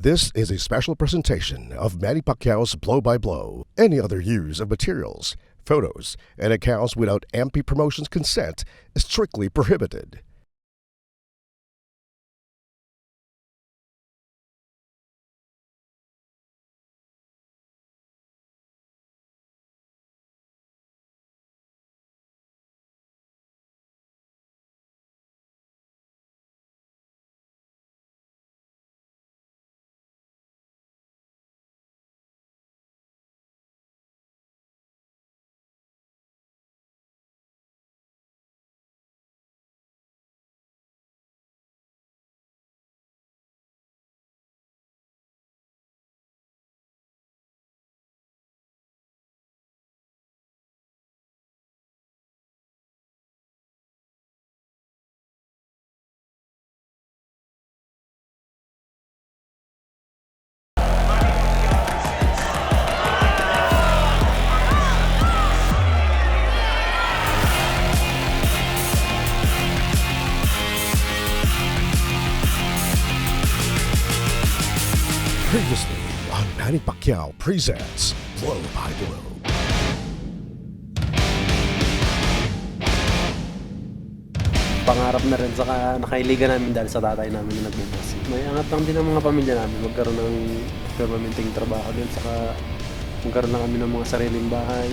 This is a special presentation of Manny Pacquiao's Blow by Blow. Any other use of materials, photos, and accounts without MP Promotions' consent is strictly prohibited. Previously on Manny Pacquiao presents Blow by Blow. Pangarap na rin sa nakailigan namin dahil sa tatay namin na nagbubukas. May angat lang din ang mga pamilya namin magkaroon ng permanenteng trabaho din, saka magkaroon na kami ng mga sariling bahay.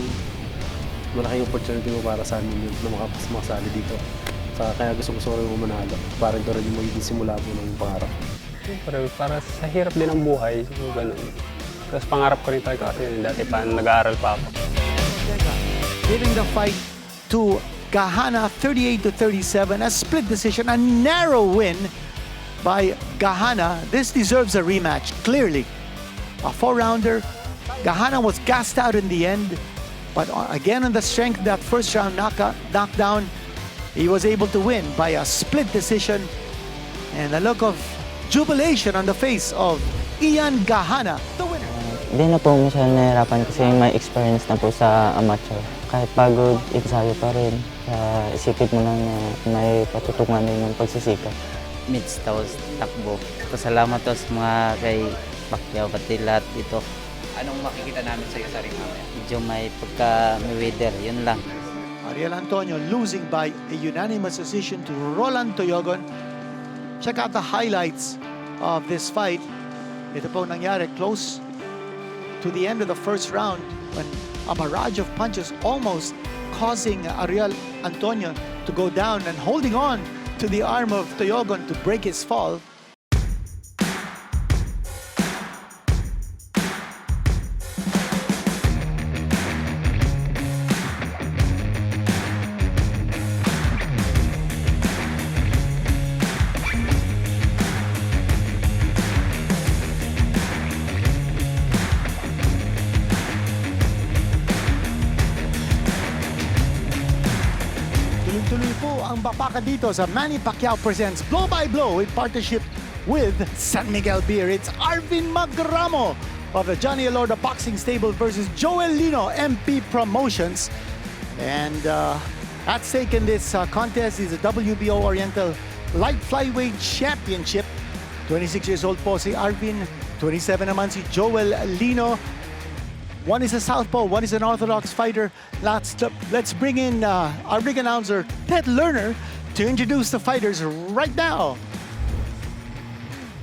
Malaking opportunity mo para sa amin yun na makasali dito. Saka kaya gusto ko rin manalo para ito rin yung magiging simula po ng pangarap. Para sa hirap din ang buhay, so ganun. Tapos pangarap ko rin tayo kasi dati pa nag-aaral pa ako. Giving the fight to Gahana 38-37, a split decision, a narrow win by Gahana. This deserves a rematch, clearly. A four-rounder. Gahana was gassed out in the end, but again on the strength of that first round knockdown, he was able to win by a split decision. And a look of jubilation on the face of Ian Gahana, the winner. Hindi na po masyadong nahirapan kasi may experience na po sa amateur. Kahit pagod, excited pa rin. Isipin mo lang na may patutungan din ng pagsisikap. Mitch, tapos takbo. Pasalamat to sa mga kay Pacquiao, pati lahat dito. Anong makikita namin sa iyo sa ring mamaya? Medyo may pagka-weather, yun lang. Ariel Antonio losing by a unanimous decision to Roland Toyogon. Check out the highlights of this fight. Ito po nangyari close to the end of the first round when a barrage of punches almost causing Ariel Antonio to go down and holding on to the arm of Toyogon to break his fall. Tuloy po ang Bakbakan dito sa Manny Pacquiao presents Blow by Blow in partnership with San Miguel Beer. It's Arvin Magramo of the Johnny Elorda Boxing Stable versus Lino, MP Promotions. And at stake in this contest is the WBO Oriental Light Flyweight Championship. 26 years old po si Arvin, 27 naman si Lino. One is a southpaw, one is an orthodox fighter. Let's bring in our ring announcer, Ted Lerner, to introduce the fighters right now.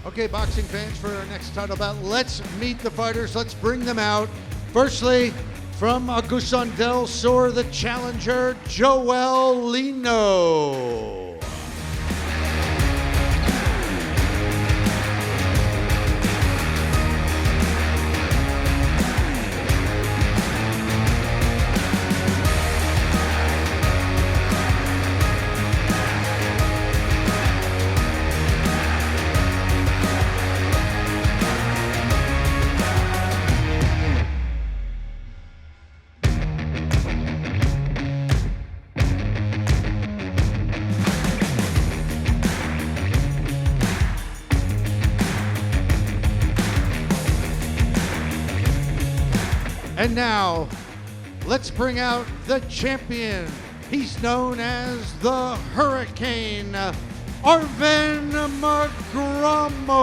Okay, boxing fans, for our next title bout, let's meet the fighters. Let's bring them out. Firstly, from Agusan del Sur, the challenger, Lino. And now, let's bring out the champion. He's known as the Hurricane, Arvin Magramo.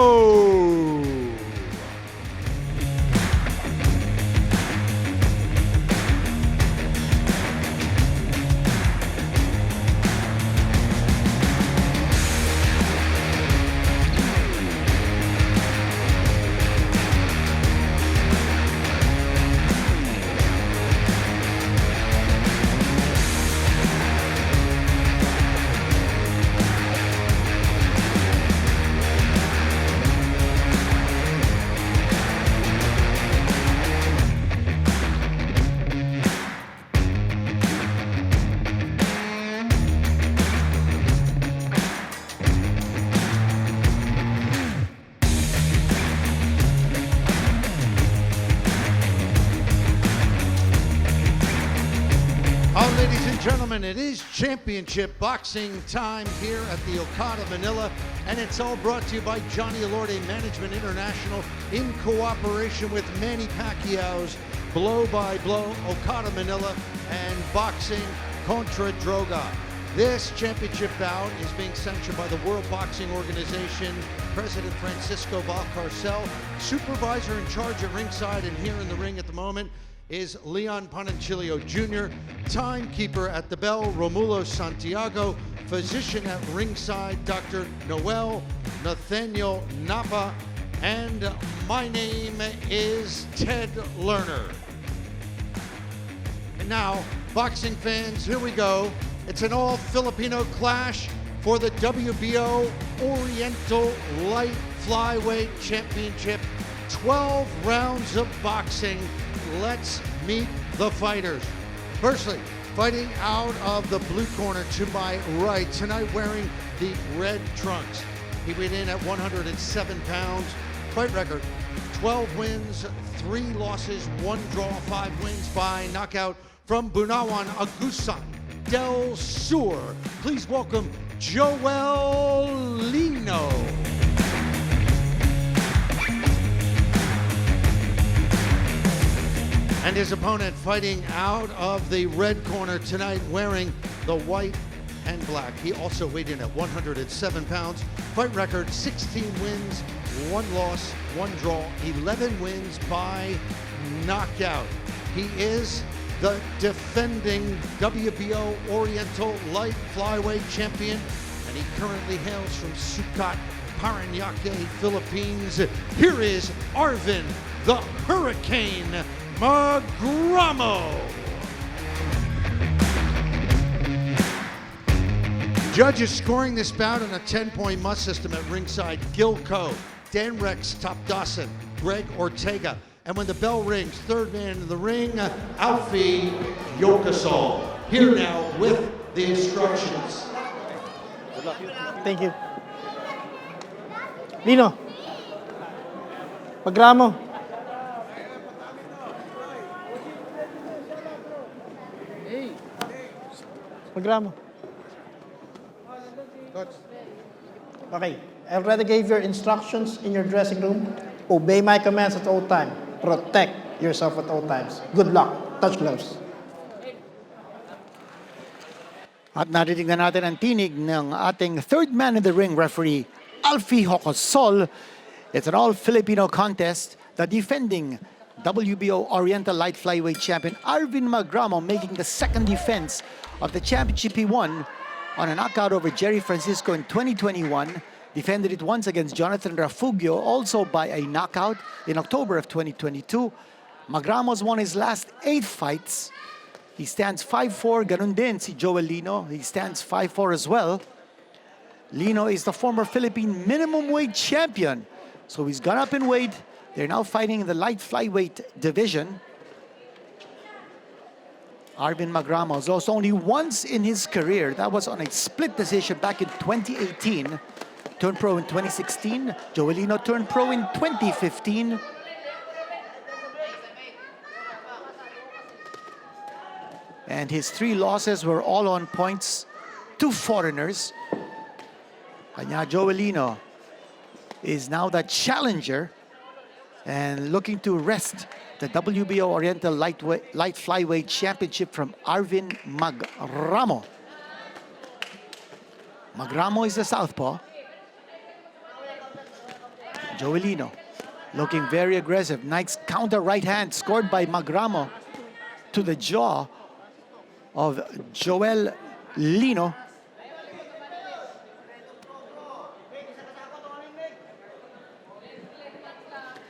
gentlemen, it is championship boxing time here at the Okada Manila, and it's all brought to you by Johnny Elorde Management International in cooperation with Manny Pacquiao's Blow by Blow, Okada Manila, and Boxing Contra Droga. This championship bout is being sanctioned by the World Boxing Organization, President Francisco Valcarcel, supervisor in charge at ringside and here in the ring at the moment is Leon Panancilio Jr., timekeeper at the bell, Romulo Santiago, physician at ringside, Dr. Noel Nathaniel Napa, and my name is Ted Lerner. And now, boxing fans, here we go. It's an all-Filipino clash for the WBO Oriental Light Flyweight Championship. 12 rounds of boxing. Let's meet the fighters. Firstly, fighting out of the blue corner to my right, tonight wearing the red trunks. He weighed in at 107 pounds. Fight record, 12 wins, 3 losses, 1 draw, 5 wins by knockout from Bunawan, Agusan del Sur. Please welcome Joel Lino. And his opponent fighting out of the red corner tonight wearing the white and black. He also weighed in at 107 pounds. Fight record, 16 wins, 1 loss, 1 draw, 11 wins by knockout. He is the defending WBO Oriental Light Flyweight Champion, and he currently hails from Sucat, Parañaque, Philippines. Here is Arvin the Hurricane Magramo. Judges scoring this bout on a 10-point must system at ringside: Gil Coe, Dan Rex Top Dawson, Greg Ortega. And when the bell rings, third man in the ring, Alfie Yokasol. Here now with the instructions. Thank you. Lino. Magramo. Magramo. Okay, I already gave your instructions in your dressing room. Obey my commands at all times. Protect yourself at all times. Good luck. Touch gloves. At narinig na natin ang tinig ng ating third man in the ring referee, Alfie Yokasol. It's an all-Filipino contest. The defending WBO Oriental Light Flyweight Champion Arvin Magramo making the second defense of the championship he won on a knockout over Jerry Francisco in 2021. Defended it once against Jonathan Rafugio, also by a knockout in October of 2022. Magramo's won his last 8 fights. He stands 5'4", ganun din si Joel Lino. He stands 5'4" as well. Lino is the former Philippine minimum weight champion. So he's gone up in weight. They're now fighting in the light flyweight division. Arvin Magramo has lost only once in his career. That was on a split decision back in 2018. Turned pro in 2016. Joel Lino turned pro in 2015. And his 3 losses were all on points to foreigners. Kanya Joel Lino is now the challenger and looking to wrest the WBO Oriental Light Flyweight Championship from Arvin Magramo. Magramo is the southpaw. Joel Lino looking very aggressive. Nice counter right hand scored by Magramo to the jaw of Joel Lino.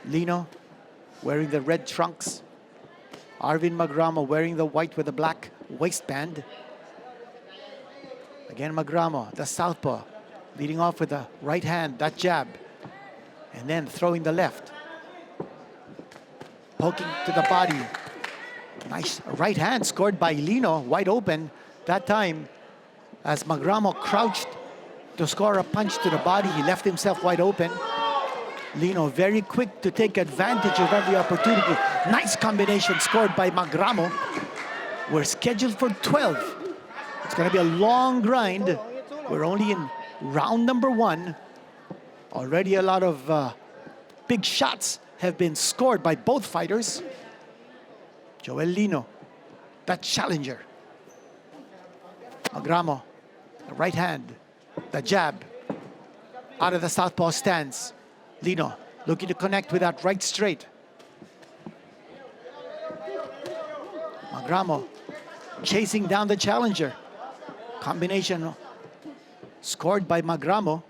Lino wearing the red trunks. Arvin Magramo wearing the white with the black waistband. Again, Magramo, the southpaw, leading off with the right hand, that jab. And then throwing the left. Poking to the body. Nice right hand scored by Lino, wide open that time. As Magramo crouched to score a punch to the body, he left himself wide open. Lino very quick to take advantage of every opportunity. Nice combination scored by Magramo. We're scheduled for 12 It's going to be a long grind. We're only in round number 1. Already a lot of big shots have been scored by both fighters. Joel Lino, the challenger. Magramo, the right hand, the jab. Out of the southpaw stance. Lino looking to connect with that right straight. Magramo chasing down the challenger. Combination scored by Magramo.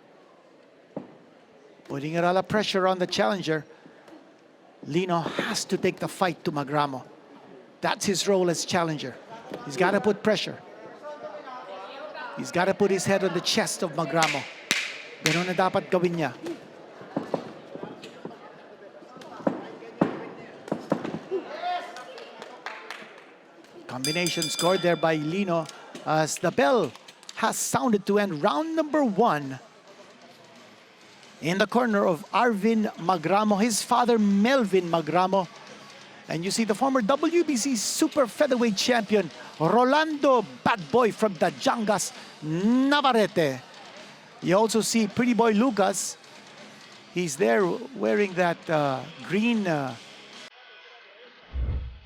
Putting a lot of pressure on the challenger. Lino has to take the fight to Magramo. That's his role as challenger. He's got to put pressure. He's got to put his head on the chest of Magramo. Ganun na dapat gawin niya. Combination scored there by Lino as the bell has sounded to end round number 1. In the corner of Arvin Magramo, his father Melvin Magramo. And you see the former WBC super featherweight champion Rolando Bad Boy from the Jangas Navarrete. You also see Pretty Boy Lucas. He's there wearing that green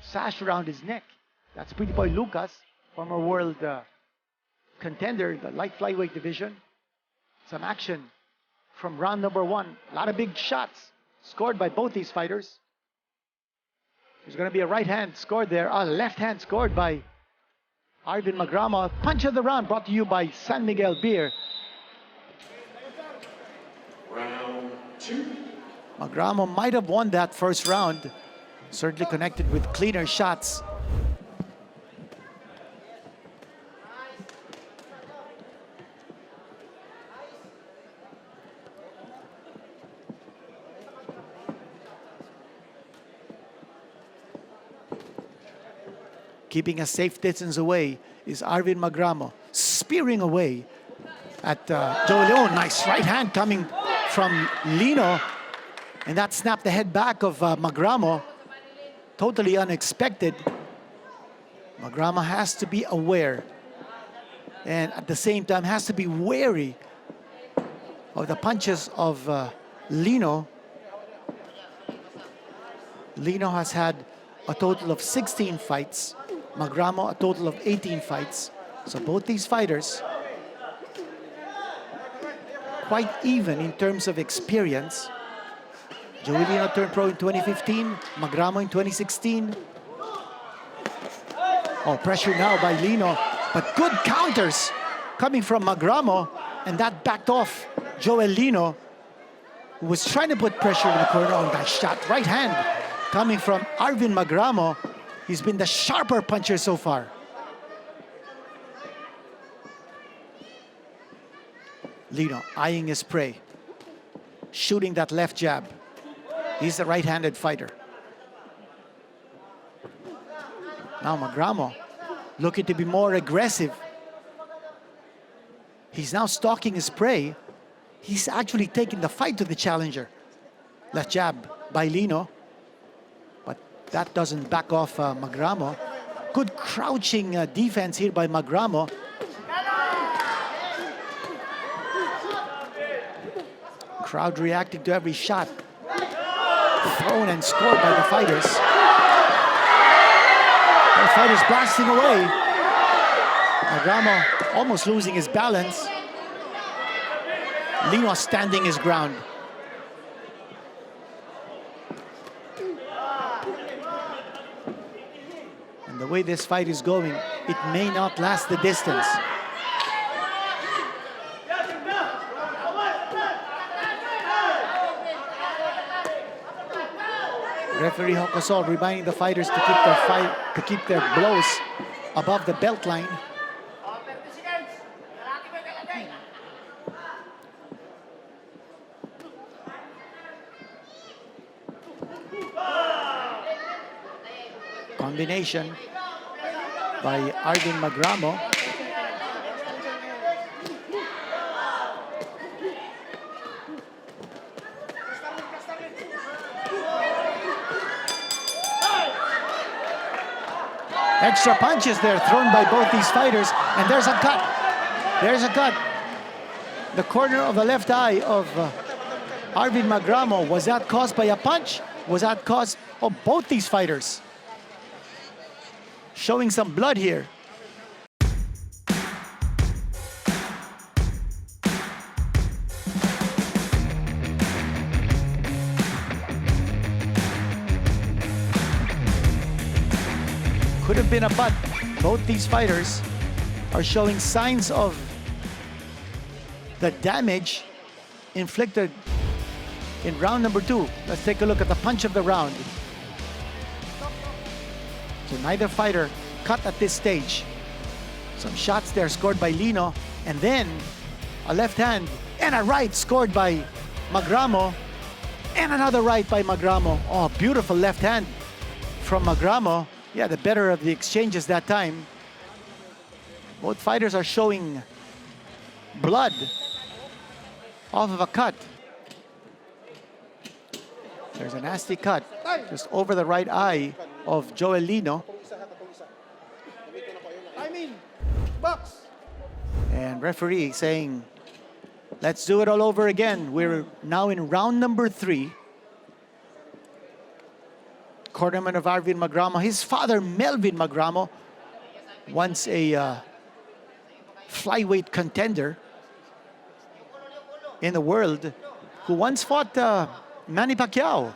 sash around his neck. That's Pretty Boy Lucas, former world contender in the light flyweight division. Some action from round number 1. A lot of big shots scored by both these fighters. There's going to be a right hand scored there. A left hand scored by Arvin Magramo. Punch of the round brought to you by San Miguel Beer. Round 2. Magramo might have won that first round. Certainly connected with cleaner shots. Keeping a safe distance away is Arvin Magramo. Spearing away at Joel Lino. Nice right hand coming from Lino. And that snapped the head back of Magramo. Totally unexpected. Magramo has to be aware. And at the same time has to be wary of the punches of Lino. Lino has had a total of 16 fights. Magramo a total of 18 fights. So both these fighters quite even in terms of experience. Joel Lino turned pro in 2015, Magramo in 2016. Oh, pressure now by Lino, but good counters coming from Magramo, and that backed off Joel Lino, who was trying to put pressure in the corner on that shot. Right hand coming from Arvin Magramo. He's been the sharper puncher so far. Lino eyeing his prey, shooting that left jab. He's a right-handed fighter. Now Magramo looking to be more aggressive. He's now stalking his prey. He's actually taking the fight to the challenger. Left jab by Lino. That doesn't back off Magramo. Good crouching defense here by Magramo. Crowd reacting to every shot. Thrown and scored by the fighters. The fighters blasting away. Magramo almost losing his balance. Lino standing his ground. And the way this fight is going, it may not last the distance. Referee Hokosol reminding the fighters to keep their blows above the belt line. Combination by Arvin Magramo. Extra punches there thrown by both these fighters. And there's a cut. There's a cut. The corner of the left eye of Arvin Magramo. Was that caused by a punch? Was that caused of both these fighters? Showing some blood here. Could have been a butt. Both these fighters are showing signs of the damage inflicted in round number 2. Let's take a look at the punch of the round. So neither fighter cut at this stage. Some shots there scored by Lino, and then a left hand and a right scored by Magramo, and another right by Magramo. Oh, beautiful left hand from Magramo. Yeah, the better of the exchanges that time. Both fighters are showing blood off of a cut. There's a nasty cut just over the right eye of Joel Lino. And referee saying, let's do it all over again. We're now in round number 3. Cornerman of Arvin Magramo. His father, Melvin Magramo, once a flyweight contender in the world, who once fought Manny Pacquiao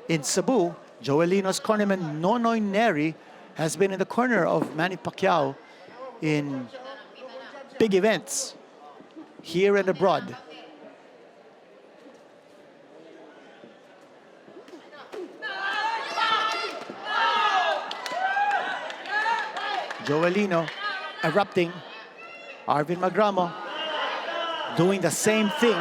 in Cebu. Joel Lino's cornerman, Nonoy Neri, has been in the corner of Manny Pacquiao in big events here and abroad. Joel Lino erupting. Arvin Magramo doing the same thing.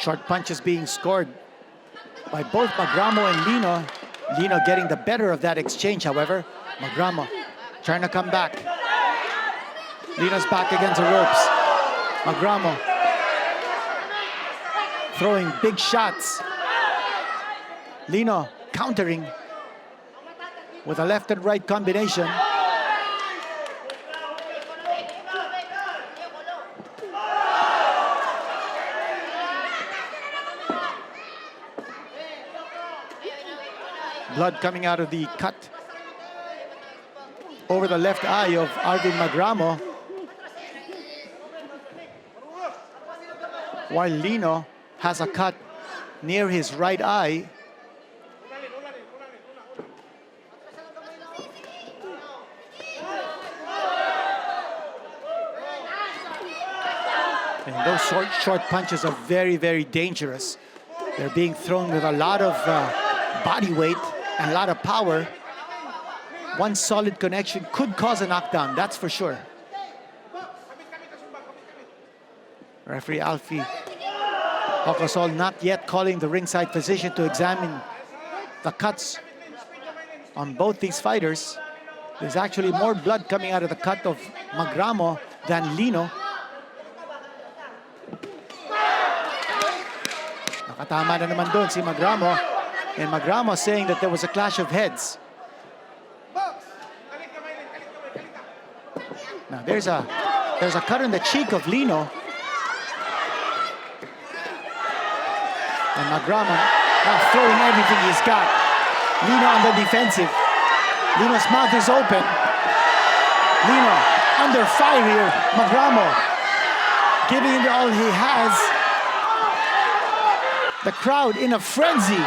Short punches being scored by both Magramo and Lino. Lino getting the better of that exchange, however. Magramo trying to come back. Lino's back against the ropes. Magramo throwing big shots. Lino countering with a left and right combination. Blood coming out of the cut over the left eye of Arvin Magramo, while Lino has a cut near his right eye. And those short punches are very, very dangerous. They're being thrown with a lot of body weight and a lot of power. One solid connection could cause a knockdown, that's for sure. Referee Alfie Hokosol not yet calling the ringside physician to examine the cuts on both these fighters. There's actually more blood coming out of the cut of Magramo than Lino. Nakatama na naman doon si Magramo. And Magramo saying that there was a clash of heads. Now there's a cut in the cheek of Lino. And Magramo now throwing everything he's got. Lino on the defensive. Lino's mouth is open. Lino under fire here. Magramo giving it all he has. The crowd in a frenzy.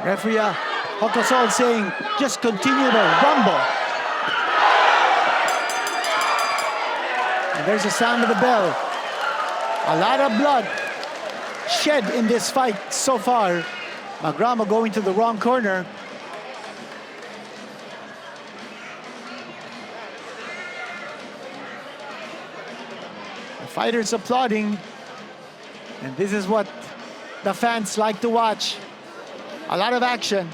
Referee Hokosol saying, just continue to rumble. And there's the sound of the bell. A lot of blood shed in this fight so far. Magramo going to the wrong corner. Fighters applauding. And this is what the fans like to watch. A lot of action.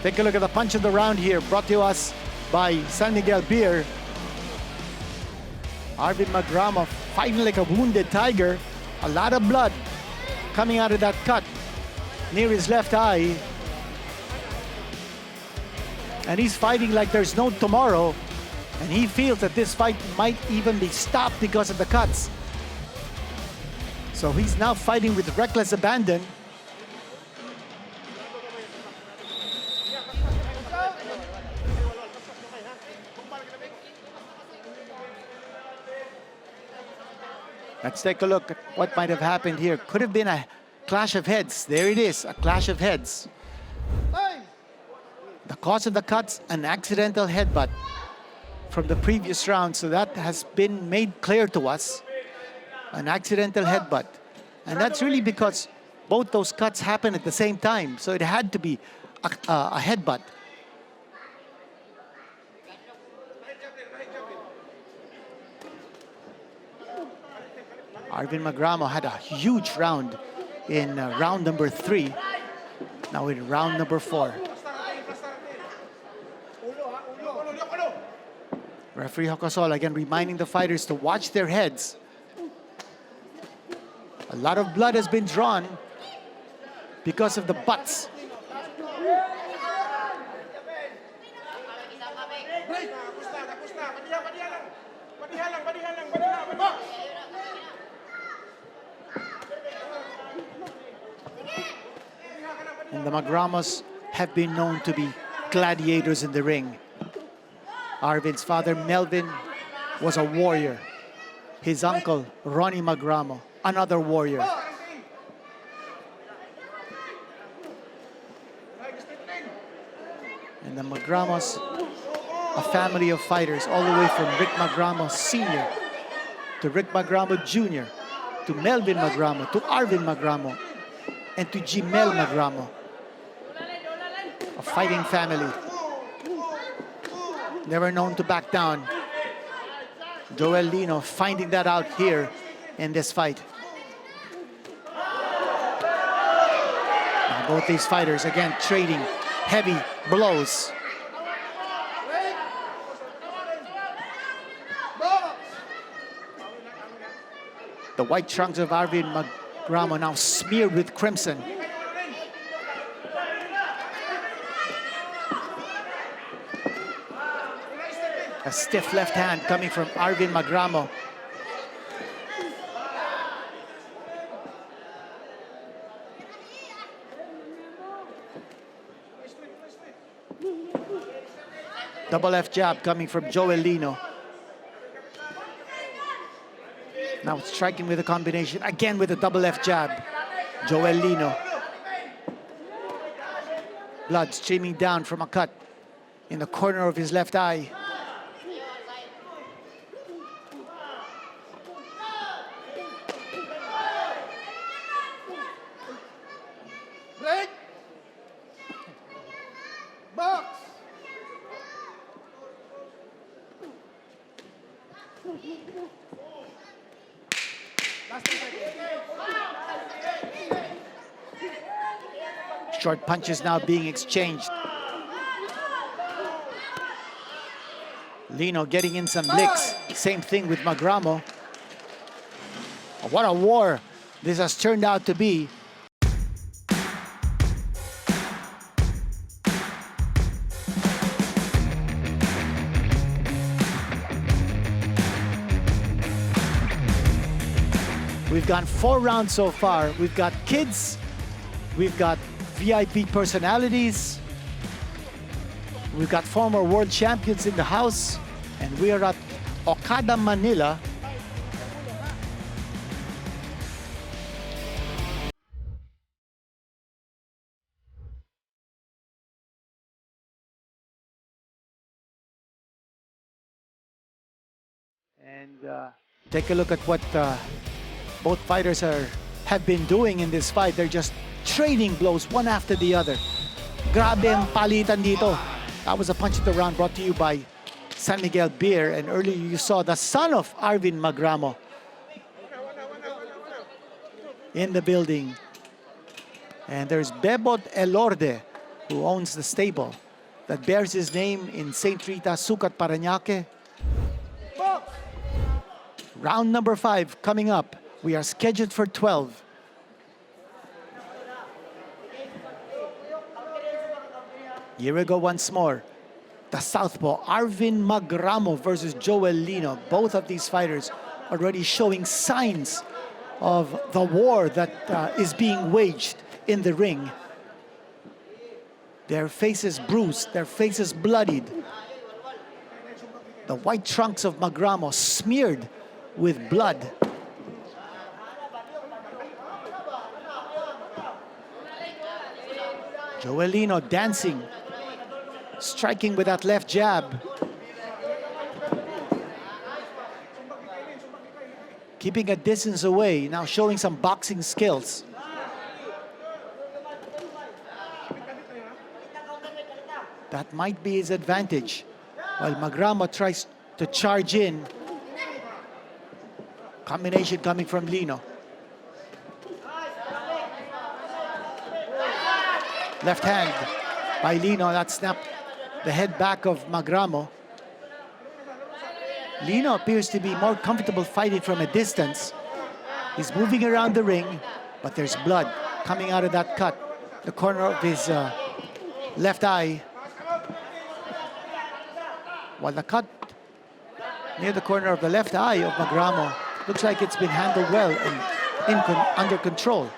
Take a look at the punch of the round here, brought to us by San Miguel Beer. Arvin Magramo fighting like a wounded tiger. A lot of blood coming out of that cut near his left eye. And he's fighting like there's no tomorrow. And he feels that this fight might even be stopped because of the cuts. So he's now fighting with reckless abandon. Let's take a look at what might have happened here. Could have been a clash of heads. There it is, a clash of heads. The cause of the cuts, an accidental headbutt from the previous round. So that has been made clear to us. An accidental headbutt. And that's really because both those cuts happened at the same time. So it had to be a headbutt. Arvin Magramo had a huge round in round number 3. Now in round number 4. Referee Hokosola again reminding the fighters to watch their heads. A lot of blood has been drawn because of the butts. And the Magramos have been known to be gladiators in the ring. Arvin's father, Melvin, was a warrior. His uncle, Ronnie Magramo, another warrior. And the Magramos, a family of fighters, all the way from Rick Magramo Sr. to Rick Magramo Jr. to Melvin Magramo to Arvin Magramo and to Cignal Magramo. A fighting family. Never known to back down. Joel Lino finding that out here in this fight. And both these fighters again trading heavy blows. The white trunks of Arvin Magramo now smeared with crimson. A stiff left hand coming from Arvin Magramo. Double left jab coming from Joel Lino. Now striking with a combination, again with a double left jab. Joel Lino. Blood streaming down from a cut in the corner of his left eye. Short punches now being exchanged. Lino getting in some licks. Same thing with Magramo. What a war this has turned out to be. We've gone 4 rounds so far. We've got kids, we've got VIP personalities, we've got former world champions in the house, and we are at Okada, Manila. And take a look at what both fighters have been doing in this fight. They're just trading blows one after the other. Grabe ang palitan dito. That was a punch of the round brought to you by San Miguel Beer. And earlier you saw the son of Arvin Magramo in the building. And there's Bebot Elorde, who owns the stable that bears his name in St. Rita, Sucat, Parañaque. Round number 5 coming up. We are scheduled for 12. Here we go once more. The southpaw, Arvin Magramo versus Joel Lino. Both of these fighters already showing signs of the war that is being waged in the ring. Their faces bruised, their faces bloodied. The white trunks of Magramo smeared with blood. Joel Lino dancing, striking with that left jab. Keeping a distance away, now showing some boxing skills. That might be his advantage. While Magramo tries to charge in. Combination coming from Lino. Left hand by Lino, that snapped the head back of Magramo. Lino appears to be more comfortable fighting from a distance. He's moving around the ring, but there's blood coming out of that cut. The corner of his left eye. While the cut near the corner of the left eye of Magramo looks like it's been handled well and under control.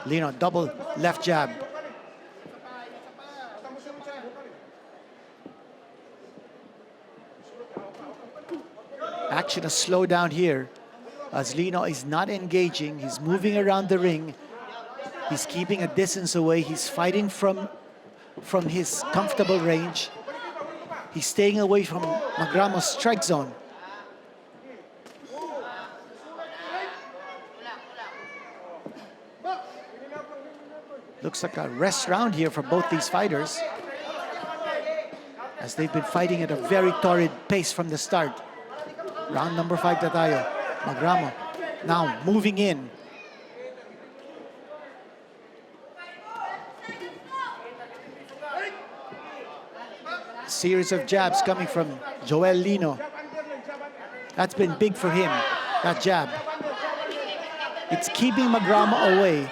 Lino, double left jab. Action is slowed down here as Lino is not engaging. He's moving around the ring. He's keeping a distance away. He's fighting from his comfortable range. He's staying away from Magramo's strike zone. Looks like a rest round here for both these fighters, as they've been fighting at a very torrid pace from the start. Round number 5 na tayo. Magramo now moving in. Series of jabs coming from Joel Lino. That's been big for him, that jab. It's keeping Magramo away.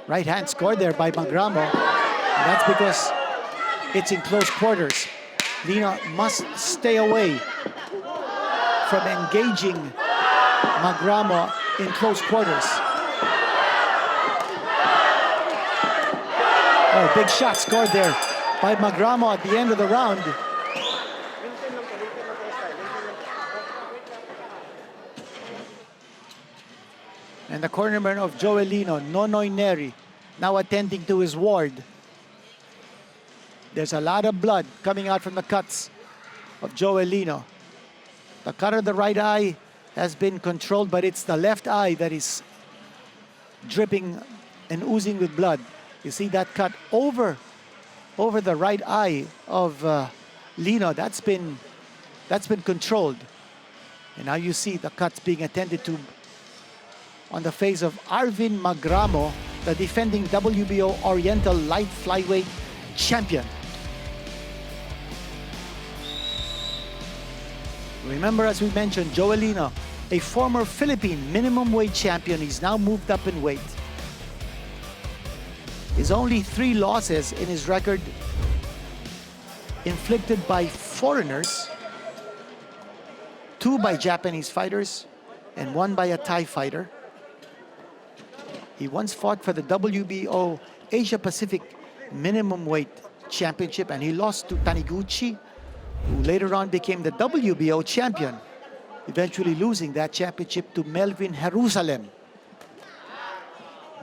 Right hand scored there by Magramo. And that's because it's in close quarters. Lino must stay away from engaging Magramo in close quarters. Oh, big shot scored there by Magramo at the end of the round. And the cornerman of Joel Lino, Nonoy Neri, now attending to his ward. There's a lot of blood coming out from the cuts of Joel Lino. The cut of the right eye has been controlled, but it's the left eye that is dripping and oozing with blood. You see that cut over the right eye of Lino. That's been controlled. And now you see the cuts being attended to on the face of Arvin Magramo, the defending WBO Oriental Light Flyweight champion. Remember, as we mentioned, Joel Lino, a former Philippine minimum weight champion. He's now moved up in weight. His only 3 losses in his record inflicted by foreigners, 2 by Japanese fighters, and 1 by a Thai fighter. He once fought for the WBO Asia Pacific Minimum Weight Championship, and he lost to Taniguchi, who later on became the WBO champion, eventually losing that championship to Melvin Jerusalem.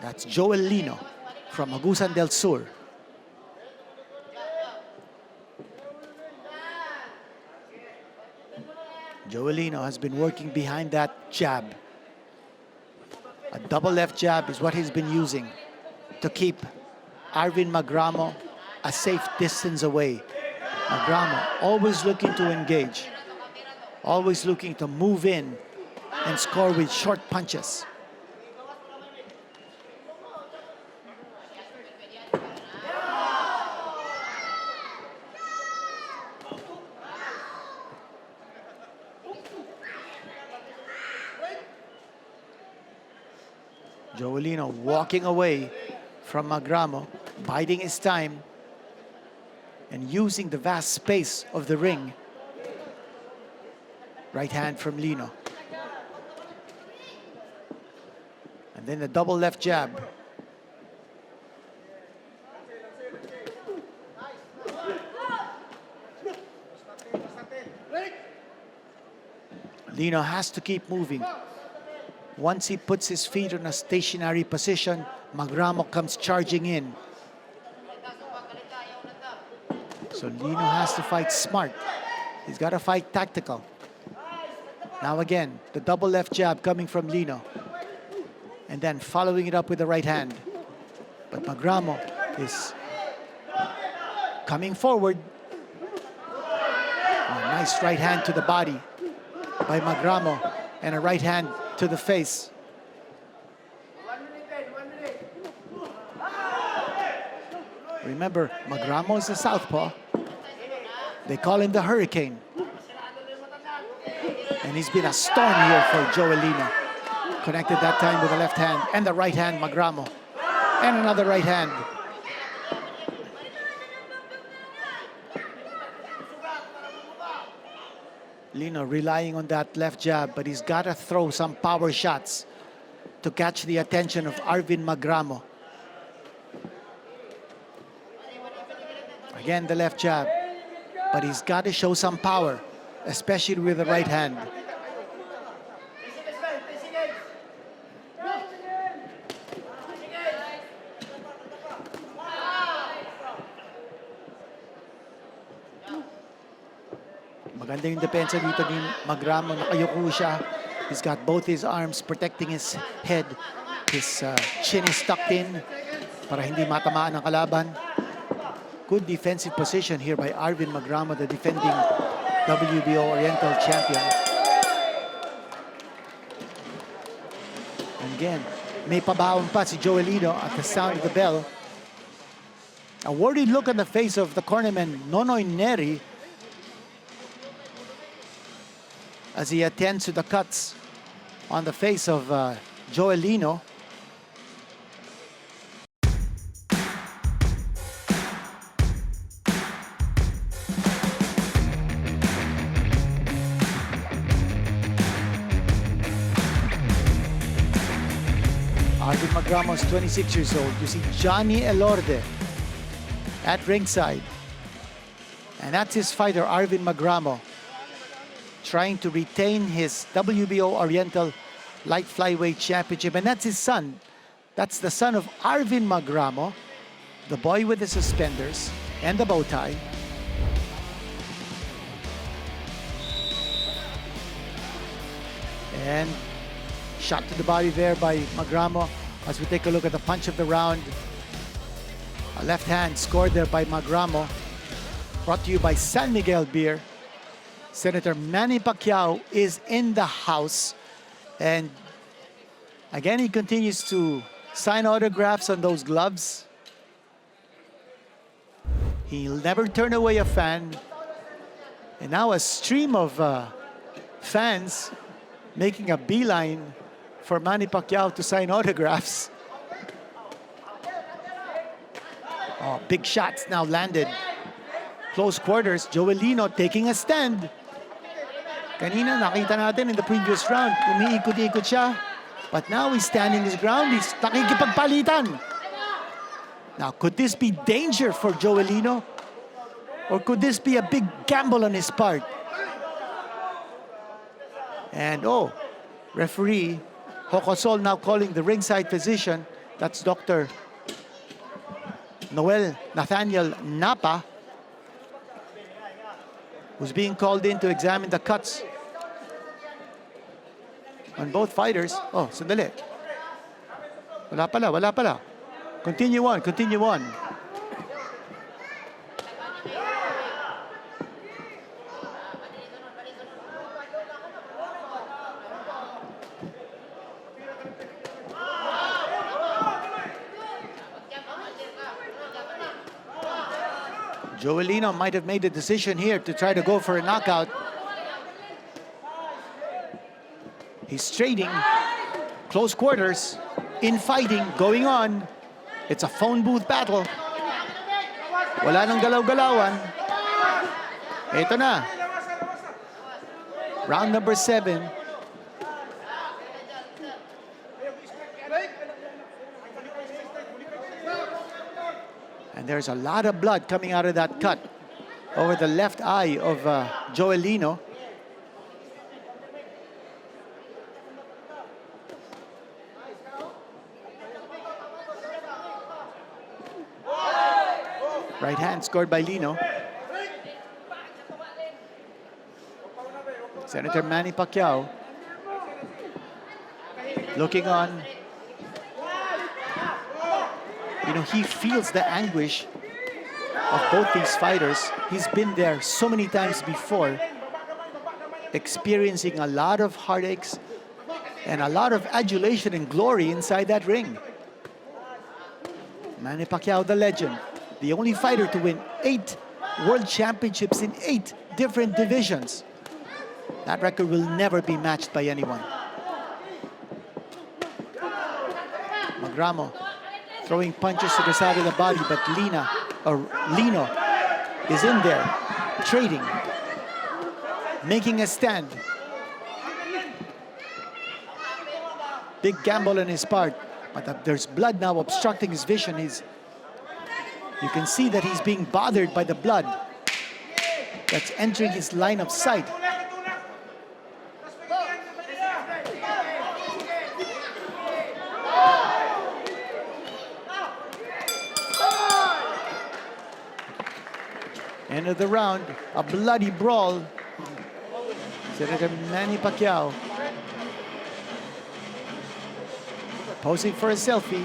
That's Joel Lino from Agusan del Sur. Lino has been working behind that jab. A double left jab is what he's been using to keep Arvin Magramo a safe distance away. Magramo always looking to engage, always looking to move in and score with short punches. Lino walking away from Magramo, biding his time and using the vast space of the ring. Right hand from Lino. And then the double left jab. Lino has to keep moving. Once he puts his feet on a stationary position, Magramo comes charging in. So Lino has to fight smart. He's got to fight tactical. Now again, the double left jab coming from Lino. And then following it up with the right hand. But Magramo is coming forward. A nice right hand to the body by Magramo and a right hand to the face. Remember, Magramo is a southpaw. They call him the Hurricane. And he's been a storm here for Lino. Connected that time with the left hand and the right hand, Magramo. And another right hand. Lino relying on that left jab, but he's got to throw some power shots to catch the attention of Arvin Magramo. Again, the left jab, but he's got to show some power, especially with the right hand. Maganda yung depensa dito ni Magramo. Nakayuko siya. He's got both his arms protecting his head. His chin is tucked in para hindi matamaan ang kalaban. Good defensive position here by Arvin Magramo, the defending WBO Oriental champion. And again, may pabaon pa si Lino at the sound of the bell. A worried look on the face of the cornerman Nonoy Neri as he attends to the cuts on the face of Lino. Arvin Magramo is 26 years old. You see Johnny Elorde at ringside. And that's his fighter, Arvin Magramo, trying to retain his WBO Oriental Light Flyweight Championship. And that's his son. That's the son of Arvin Magramo, the boy with the suspenders and the bow tie. And shot to the body there by Magramo. As we take a look at the punch of the round. A left hand scored there by Magramo. Brought to you by San Miguel Beer. Senator Manny Pacquiao is in the house. And again, he continues to sign autographs on those gloves. He'll never turn away a fan. And now a stream of fans making a beeline for Manny Pacquiao to sign autographs. Oh, big shots now landed. Close quarters, Lino taking a stand. Kanina, nakita natin in the previous round, umiikot-ikot siya. But now he's standing his ground, he's nakikipagpalitan. Now, could this be danger for Lino? Or could this be a big gamble on his part? And oh, referee Hokosol now calling the ringside physician, that's Dr. Noel Nathaniel Napa, who's being called in to examine the cuts on both fighters. Oh, sandali. Wala pala. Continue on. Joel Lino might have made the decision here to try to go for a knockout. He's trading. Close quarters. Infighting going on. It's a phone booth battle. Wala nang galaw-galawan. Ito na. Round number 7. And there's a lot of blood coming out of that cut over the left eye of Joel Lino. Right hand scored by Lino. Senator Manny Pacquiao looking on. You know, he feels the anguish of both these fighters. He's been there so many times before, experiencing a lot of heartaches and a lot of adulation and glory inside that ring. Manny Pacquiao, the legend, the only fighter to win 8 world championships in 8 different divisions. That record will never be matched by anyone. Magramo throwing punches to the side of the body, but Lino is in there, trading, making a stand. Big gamble on his part, but there's blood now obstructing his vision. You can see that he's being bothered by the blood that's entering his line of sight. End of the round, a bloody brawl. Senator Manny Pacquiao posing for a selfie.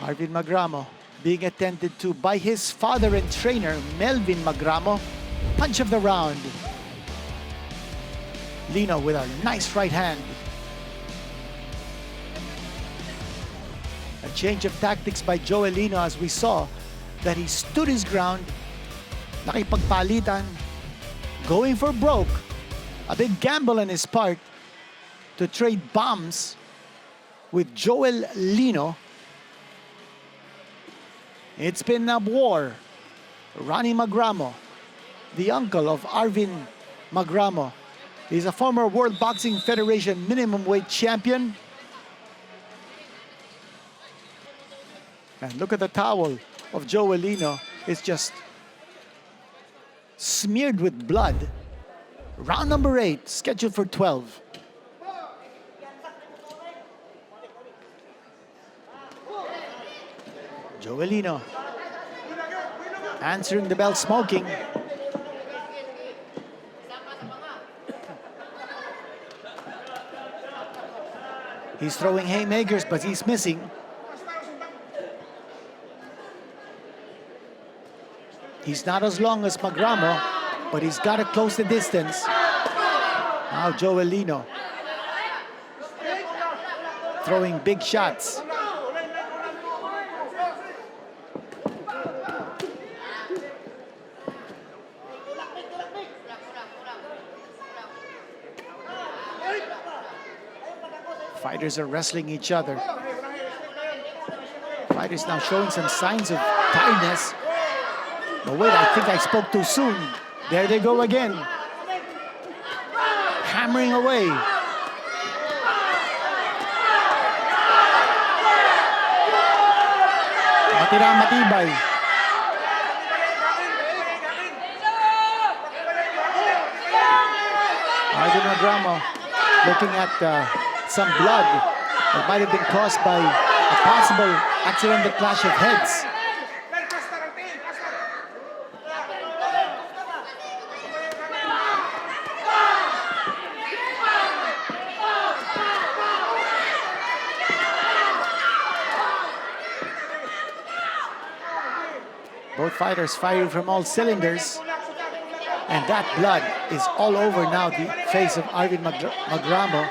Arvin Magramo being attended to by his father and trainer, Melvin Magramo. Punch of the round. Lino with a nice right hand. A change of tactics by Joel Lino, as we saw that he stood his ground, nakipagpalitan, going for broke. A big gamble on his part to trade bombs with Joel Lino. It's been a war. Ronnie Magramo, the uncle of Arvin Magramo, he's a former World Boxing Federation minimum weight champion. And look at the towel of Joel Lino. It's just smeared with blood. Round number 8, scheduled for 12. Joel Lino answering the bell, smoking. He's throwing haymakers, but he's missing. He's not as long as Magramo, but he's got to close the distance. Now Joel Lino throwing big shots. Fighters are wrestling each other. Fighters now showing some signs of tiredness. But wait, I think I spoke too soon. There they go again. Hammering away. Matira matibay. Arvin Magramo looking at some blood that might have been caused by a possible accidental clash of heads. Both fighters firing from all cylinders. And that blood is all over now the face of Arvin Magramo.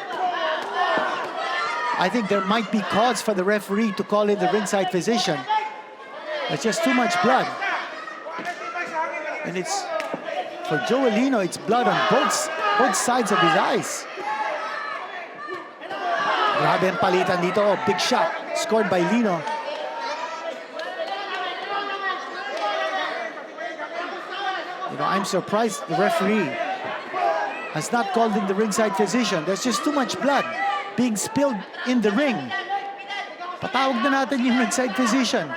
I think there might be cause for the referee to call in the ringside physician. There's just too much blood. And it's, for Joel Lino, it's blood on both sides of his eyes. Grabe ang palitan dito. Oh, big shot scored by Lino. You know, I'm surprised the referee has not called in the ringside physician. There's just too much blood being spilled in the ring. Patawag na natin yung ringside physician.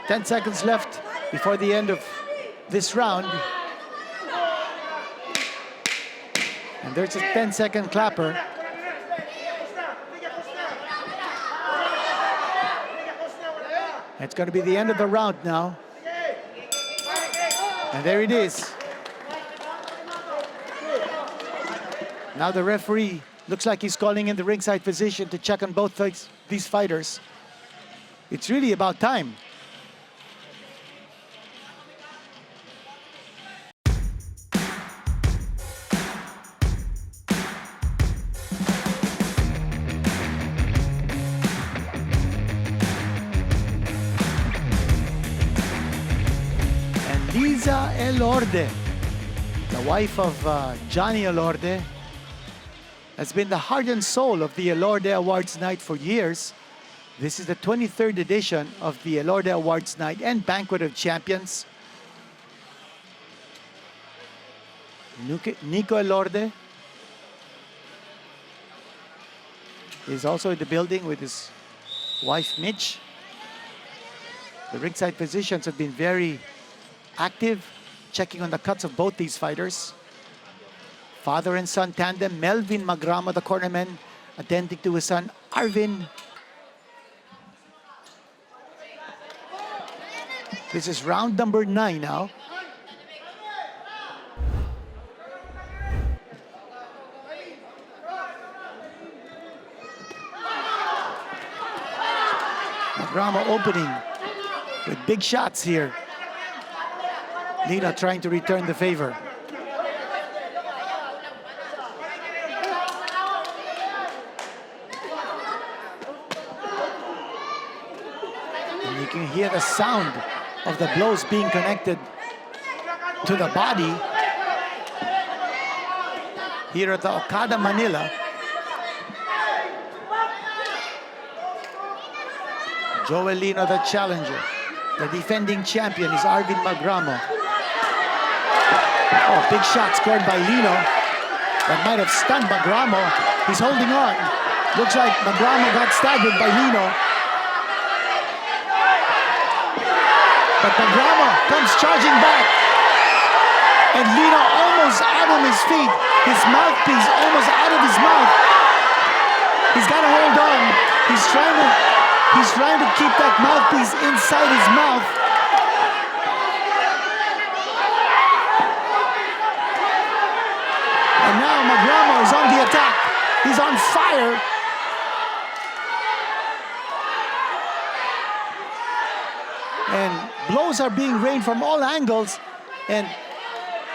Ten seconds left before the end of this round. And there's a 10-second clapper. It's going to be the end of the round now. And there it is. Now the referee looks like he's calling in the ringside physician to check on both these fighters. It's really about time. Liza Elorde, the wife of Johnny Elorde, has been the heart and soul of the Elorde Awards Night for years. This is the 23rd edition of the Elorde Awards Night and Banquet of Champions. Nico Elorde is also in the building with his wife Mitch. The ringside physicians have been very active, checking on the cuts of both these fighters. Father and son tandem, Melvin Magramo, the cornerman, attending to his son, Arvin. This is round number 9 now. Magramo opening with big shots here. Lino trying to return the favor. And you can hear the sound of the blows being connected to the body here at the Okada, Manila. Joel Lino, the challenger. The defending champion is Arvin Magramo. Oh, big shot scored by Lino. That might have stunned Magramo. He's holding on. Looks like Magramo got staggered by Lino. But Magramo comes charging back. And Lino almost out of his feet. His mouthpiece almost out of his mouth. He's got to hold on. He's trying to keep that mouthpiece inside his mouth. And now Magramo is on the attack. He's on fire. And blows are being rained from all angles. And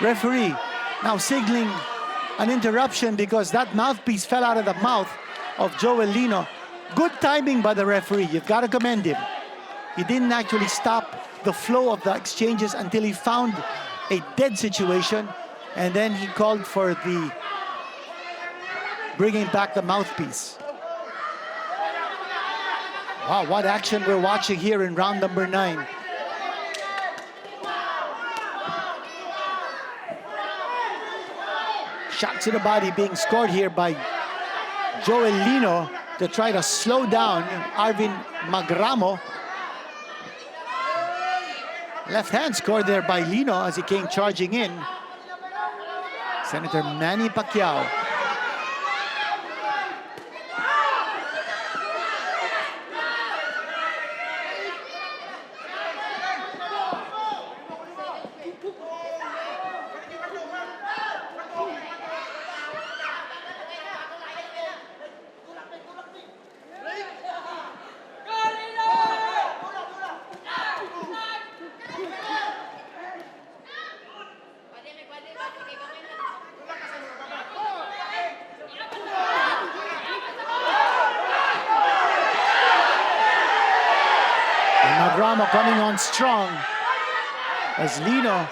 referee now signaling an interruption because that mouthpiece fell out of the mouth of Joel Lino. Good timing by the referee. You've got to commend him. He didn't actually stop the flow of the exchanges until he found a dead situation. And then he called for the bringing back the mouthpiece. Wow, what action we're watching here in round number 9. Shot to the body being scored here by Joel Lino to try to slow down Arvin Magramo. Left hand scored there by Lino as he came charging in. Senator Manny Pacquiao. Magramo coming on strong as Lino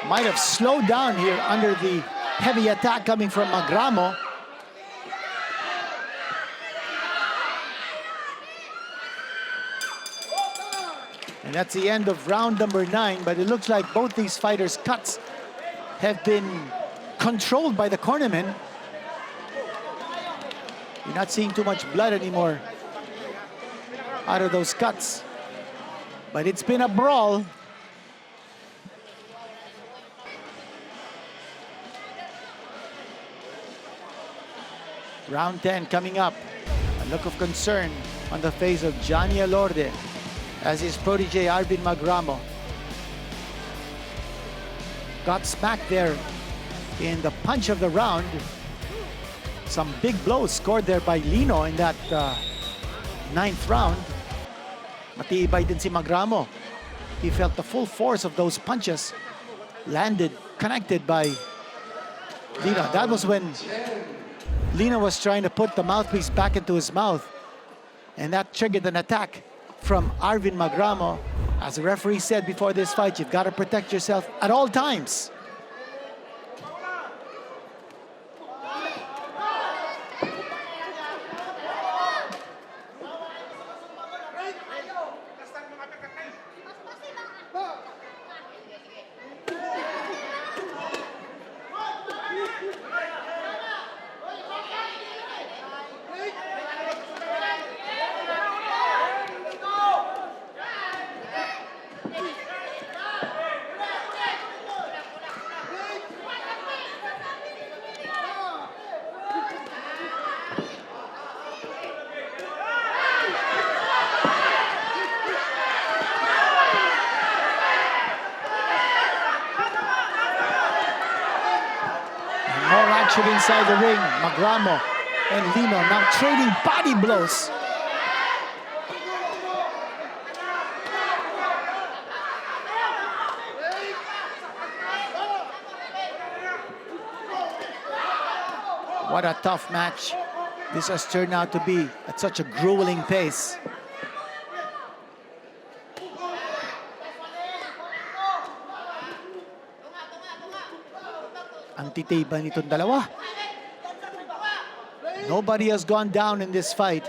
might have slowed down here under the heavy attack coming from Magramo. And that's the end of round number 9, but it looks like both these fighters' cuts have been controlled by the cornermen. You're not seeing too much blood anymore out of those cuts. But it's been a brawl. Round 10 coming up. A look of concern on the face of Johnny Alorde as his protege Arvin Magramo got smacked there in the punch of the round. Some big blows scored there by Lino in that 9th round. Matibay din si Magramo. He felt the full force of those punches landed, connected by Lino. That was when Lino was trying to put the mouthpiece back into his mouth, and that triggered an attack from Arvin Magramo. As the referee said before this fight, you've got to protect yourself at all times. Action inside the ring. Magramo and Lino now trading body blows. What a tough match this has turned out to be at such a grueling pace. Ang titibay nitong dalawa. Nobody has gone down in this fight,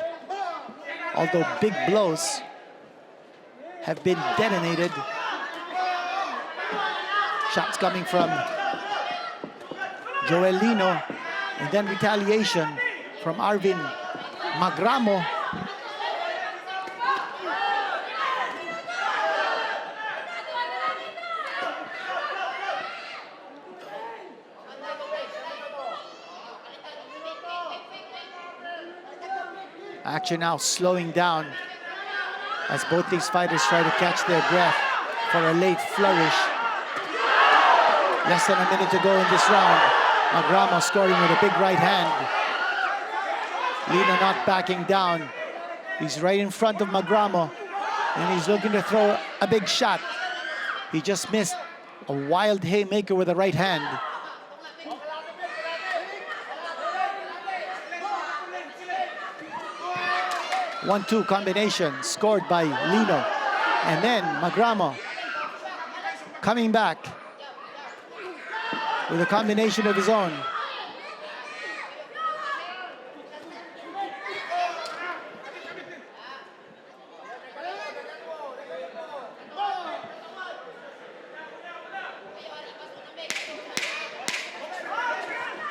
although big blows have been detonated. Shots coming from Joel Lino, and then retaliation from Arvin Magramo. Action now slowing down as both these fighters try to catch their breath for a late flourish. Less than a minute to go in this round. Magramo scoring with a big right hand. Lino not backing down. He's right in front of Magramo, and he's looking to throw a big shot. He just missed a wild haymaker with the right hand. 1-2 combination scored by Lino. And then Magramo coming back with a combination of his own.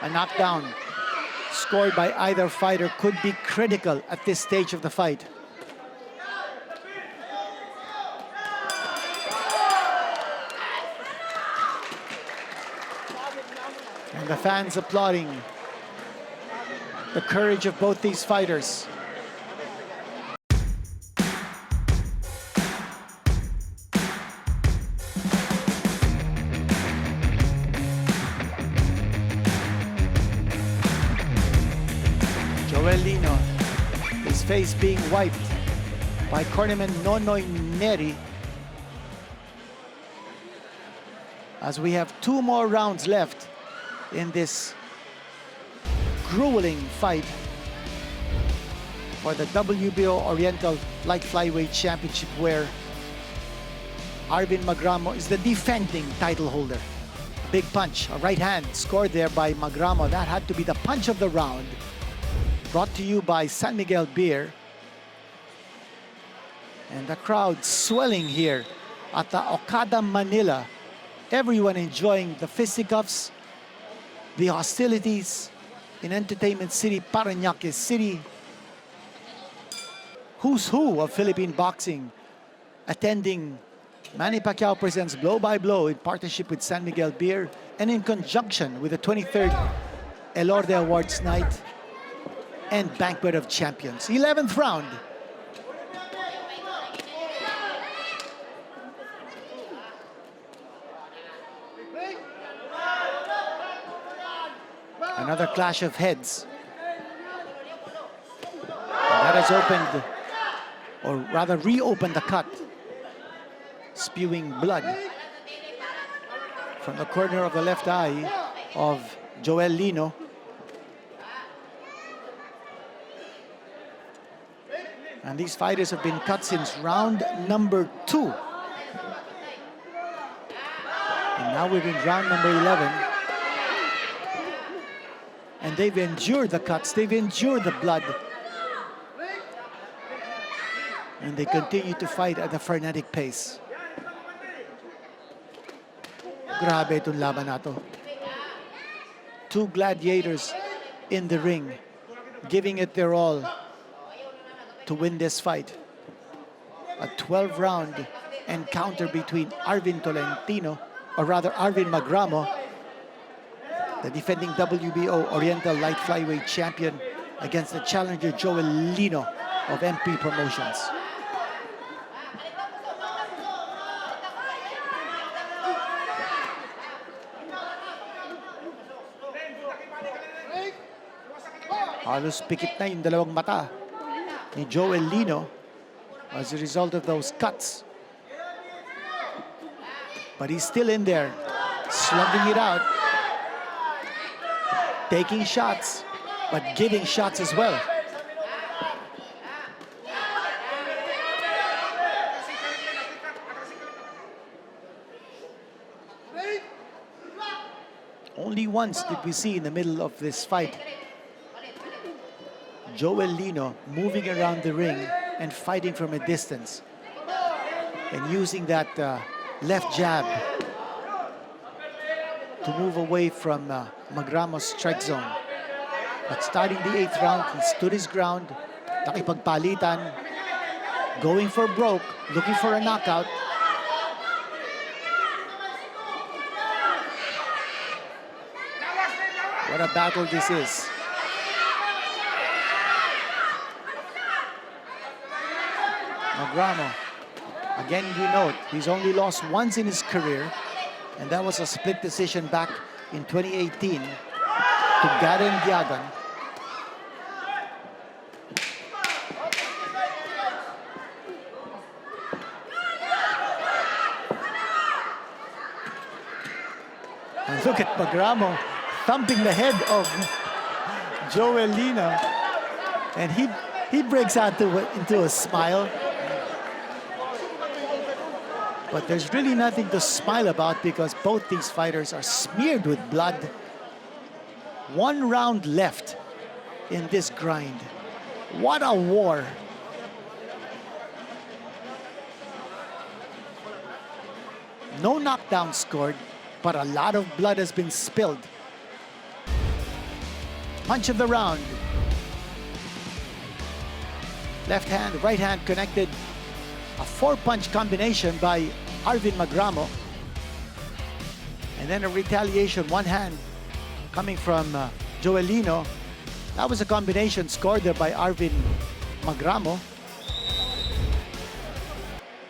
A knockdown scored by either fighter could be critical at this stage of the fight. And the fans applauding the courage of both these fighters. Lino, his face being wiped by cornerman Nonoy Neri. As we have 2 more rounds left in this grueling fight. for the WBO Oriental Light Flyweight Championship, where Arvin Magramo is the defending title holder. Big punch, a right hand scored there by Magramo. That had to be the punch of the round. Brought to you by San Miguel Beer. And the crowd swelling here at the Okada, Manila. Everyone enjoying the fisticuffs, the hostilities in Entertainment City, Parañaque City. Who's who of Philippine boxing attending Manny Pacquiao presents Blow by Blow in partnership with San Miguel Beer and in conjunction with the 23rd Elorde Awards Night and Banquet of Champions. 11th round. Another clash of heads. And that has opened, or rather reopened the cut, spewing blood from the corner of the left eye of Joel Lino. And these fighters have been cut since round number 2. And now we're in round number 11. And they've endured the cuts, they've endured the blood. And they continue to fight at a frenetic pace. Grabe itong laban na to. Two gladiators in the ring, giving it their all to win this fight. A 12-round encounter between Arvin Tolentino, or rather Arvin Magramo, the defending WBO Oriental Light Flyweight Champion, against the challenger Joel Lino of MP Promotions. Halos pikit na yung dalawang mata ni Joel Lino as a result of those cuts. But he's still in there, slugging it out, taking shots, but giving shots as well. Only once did we see in the middle of this fight Joel Lino moving around the ring and fighting from a distance and using that left jab to move away from Magramo's strike zone. But starting the 8th round, he stood his ground, nakipagpalitan, going for broke, looking for a knockout. What a battle this is. Magramo, again we note, he's only lost once in his career, and that was a split decision back in 2018 to Garen Diagan. And look at Magramo thumping the head of Joel Lino, and he breaks out into a smile. But there's really nothing to smile about because both these fighters are smeared with blood. 1 round left in this grind. What a war. No knockdown scored, but a lot of blood has been spilled. Punch of the round. Left hand, right hand connected. A 4-punch combination by Arvin Magramo. And then a retaliation, 1 hand coming from Joel Lino. That was a combination scored there by Arvin Magramo.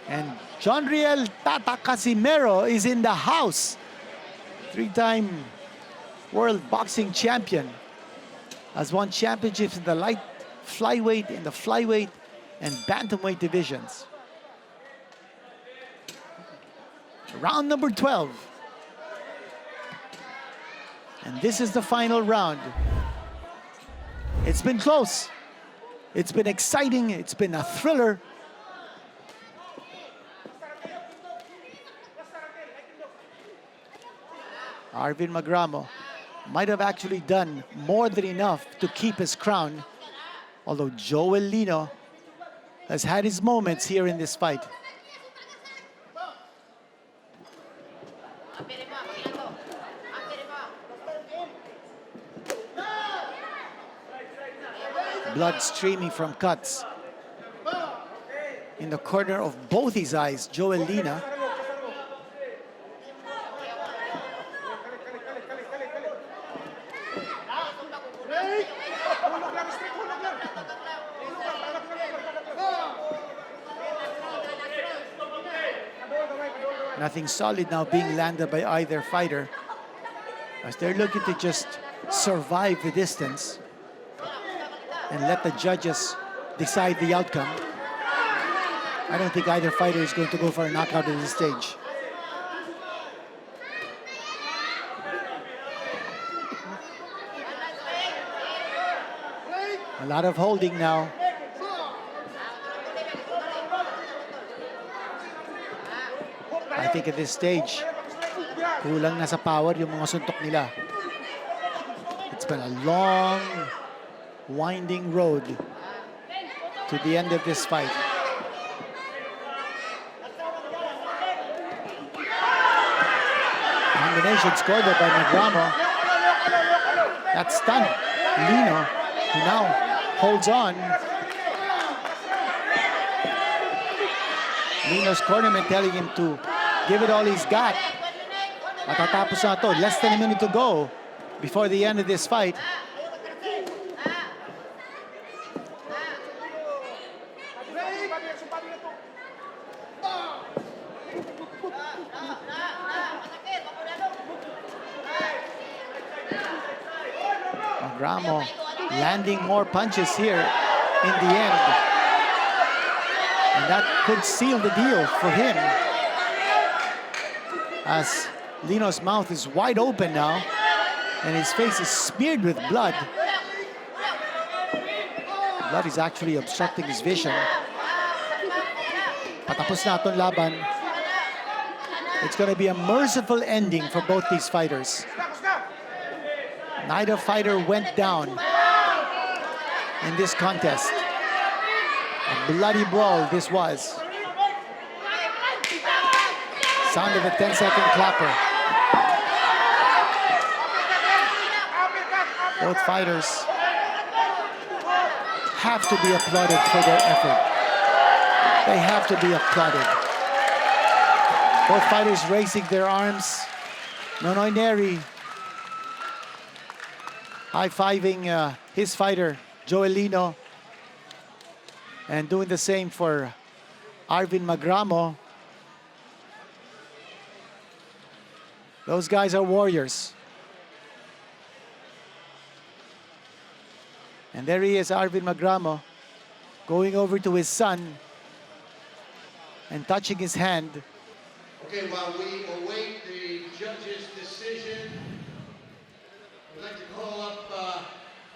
And John Riel Tata Casimero is in the house. 3-time world boxing champion. Has won championships in the light flyweight, in the flyweight, and bantamweight divisions. Round number 12. And this is the final round. It's been close. It's been exciting. It's been a thriller. Arvin Magramo might have actually done more than enough to keep his crown, although Joel Lino has had his moments here in this fight. Blood streaming from cuts in the corner of both his eyes, Joel Lino. Nothing solid now being landed by either fighter, as they're looking to just survive the distance and let the judges decide the outcome. I don't think either fighter is going to go for a knockout at this stage. A lot of holding now. I think at this stage, kulang na sa power yung mga suntok nila. It's been a long, winding road to the end of this fight. Combination scored by Magramo. That stunned Lino, who now holds on. Lino's cornerman telling him to give it all he's got. Matatapos na to. Less than a minute to go before the end of this fight. Magramo landing more punches here in the end. And that could seal the deal for him, as Lino's mouth is wide open now and his face is smeared with blood. Blood is actually obstructing his vision. Patapos na itong laban. It's going to be a merciful ending for both these fighters. Neither fighter went down in this contest. A bloody brawl this was. Sound of a 10-second clapper. Both fighters have to be applauded for their effort. They have to be applauded. Both fighters raising their arms. Nonoy Neri high-fiving his fighter, Joel Lino, and doing the same for Arvin Magramo. Those guys are warriors. And there he is, Arvin Magramo, going over to his son and touching his hand. Okay, while we await the judge's decision, I'd like to call up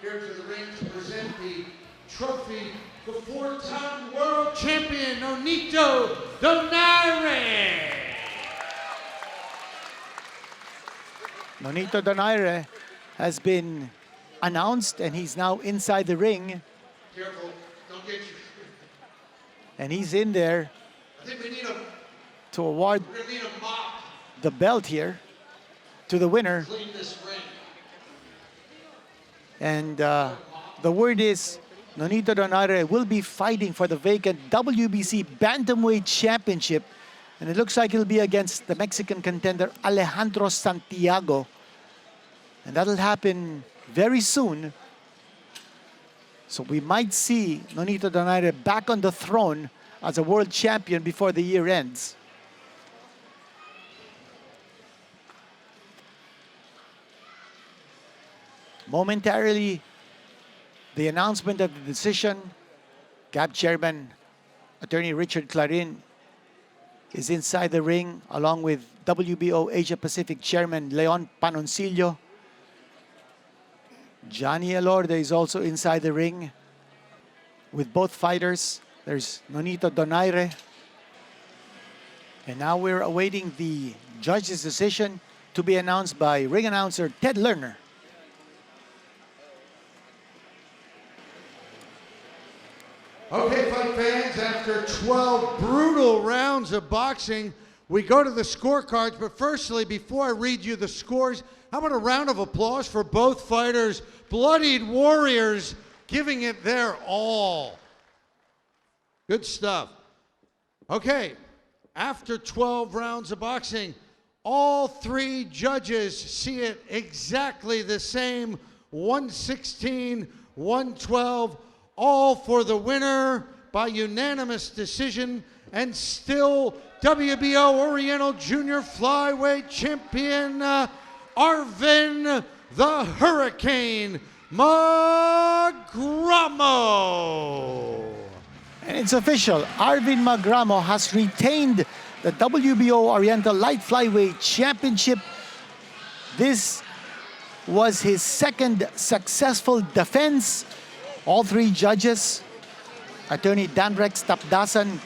here to the ring to present the trophy, the four-time world champion, Nonito Donaire. Nonito Donaire has been announced, and he's now inside the ring. Careful, don't get you. And he's in there I think we need to award we're gonna need a mop the belt here to the winner. to clean this ring. And the word is Nonito Donaire will be fighting for the vacant WBC Bantamweight Championship. And it looks like it'll be against the Mexican contender Alejandro Santiago. And that'll happen very soon. So we might see Nonito Donaire back on the throne as a world champion before the year ends. Momentarily, the announcement of the decision, GAB Chairman Attorney Richard Clarin is inside the ring, along with WBO Asia Pacific Chairman Leon Panoncillo. Johnny Elorde is also inside the ring with both fighters. There's Nonito Donaire. And now we're awaiting the judge's decision to be announced by ring announcer Ted Lerner. Okay, fight fans, after 12 brutal rounds of boxing, we go to the scorecards. But firstly, before I read you the scores, how about a round of applause for both fighters, bloodied warriors, giving it their all. Good stuff. Okay, after 12 rounds of boxing, all three judges see it exactly the same, 116, 112, all for the winner by unanimous decision, and still WBO Oriental Junior Flyweight Champion Arvin the Hurricane Magramo. And it's official, Arvin Magramo has retained the WBO Oriental Light Flyweight Championship. This was his second successful defense. All three judges, Attorney Danrex Tapdasan,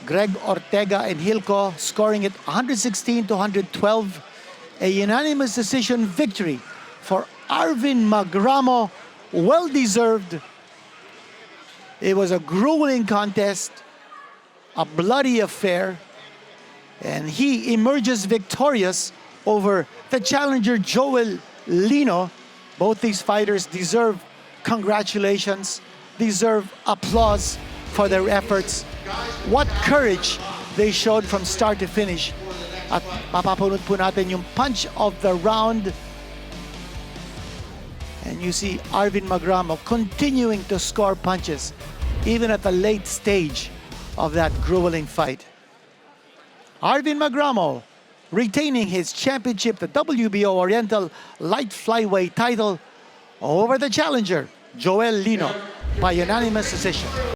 Greg Ortega, and Hilco, scoring it 116 to 112. A unanimous decision victory for Arvin Magramo. Well-deserved. It was a grueling contest, a bloody affair, and he emerges victorious over the challenger Joel Lino. Both these fighters deserve congratulations, deserve applause for their efforts. What courage they showed from start to finish. At mapapanood po natin yung punch of the round. And you see Arvin Magramo continuing to score punches, even at the late stage of that grueling fight. Arvin Magramo retaining his championship, the WBO Oriental Light Flyweight title, over the challenger, Joel Lino, by unanimous decision.